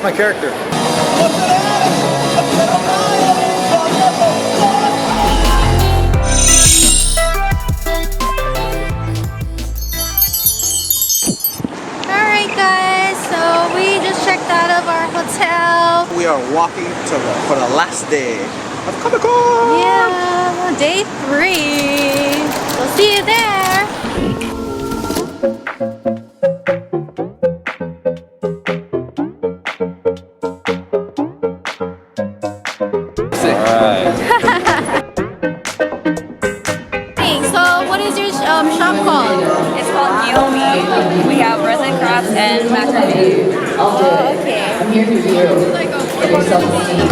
guess my character. Alright guys, so we just checked out of our hotel. We are walking for the last day of Comic-Con! Yeah, day 3. We'll see you there. So what is your shop called? It's called Yumi. We have resin crafts and macrame. Oh, okay. I'm here for you. And your self-esteem.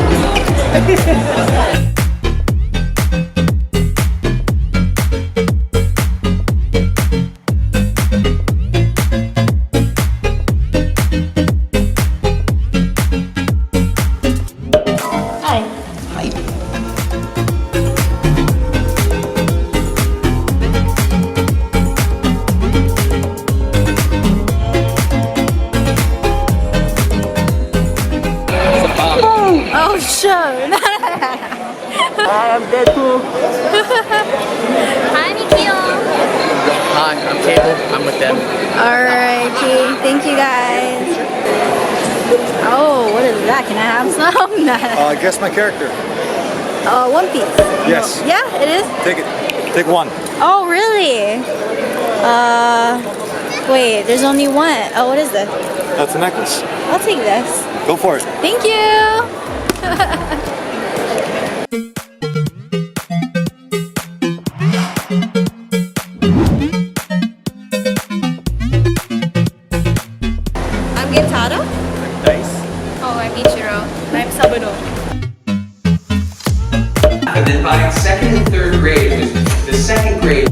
Oh, sure. Hi, I'm Deadpool. Hi, Yukio. Hi, I'm Cable. I'm with them. Alrighty, thank you guys. Oh, what is that? Can I have some? Guess my character. One Piece. Yes. Yeah, it is. Take it. Take one. Oh, really? Wait, there's only one. Oh, what is this? That's a necklace. I'll take this. Go for it. Thank you. I'm Gentaro. Nice. Oh, I'm Ichiro. I'm Saburo. And then by second and third grade, the second grade.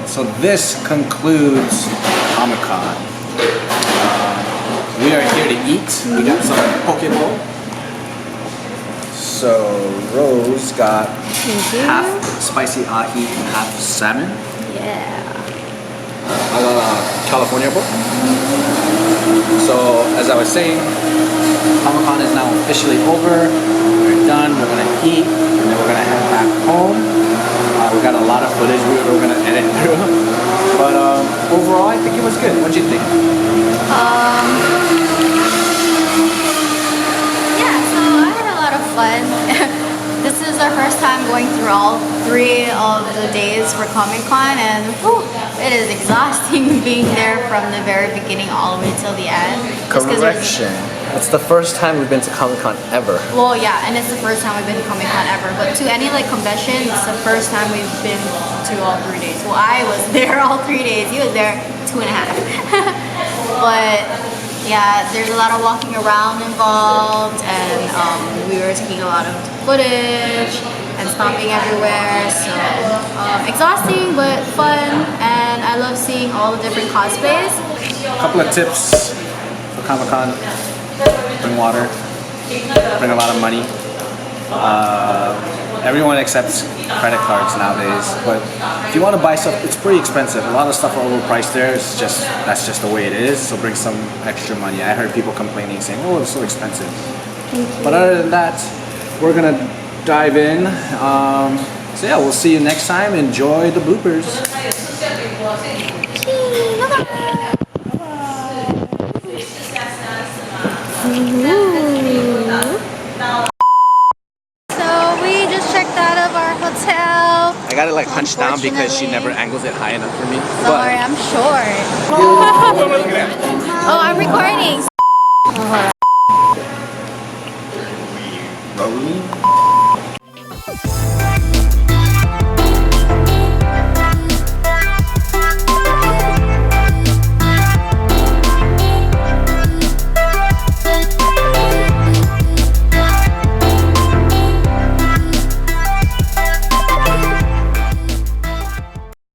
So this concludes Comic-Con. We are here to eat. We got some Pokeball. So Rose got half spicy ahi and half salmon. Yeah. I got a California book. So as I was saying, Comic-Con is now officially over. We're done. We're gonna eat, and then we're gonna head back home. We got a lot of footage we're gonna edit through. But overall, I think it was good. What do you think? Yeah, so I had a lot of fun. This is our first time going through all 3 of the days for Comic-Con, and whew, it is exhausting being there from the very beginning all the way till the end. Just 'cause Correction. It's the first time we've been to Comic-Con ever. well, yeah, and it's the first time we've been to Comic-Con ever, but to any like convention, it's the first time we've been to all 3 days. Well, I was there all 3 days. He was there 2.5. But yeah, there's a lot of walking around involved, and we were taking a lot of footage and stopping everywhere. So exhausting but fun, and I love seeing all the different cosplays. A couple of tips for Comic-Con. Bring water. Bring a lot of money. Everyone accepts credit cards nowadays, but if you want to buy stuff, it's pretty expensive. A lot of stuff are overpriced there. That's just the way it is. So bring some extra money. I heard people complaining, saying, "Oh, it's so expensive." But other than that, we're gonna dive in. So yeah, we'll see you next time. Enjoy the bloopers. So we just checked out of our hotel. I got it like hunched down because she never angles it high enough for me. Sorry, I'm short. Oh, I'm recording.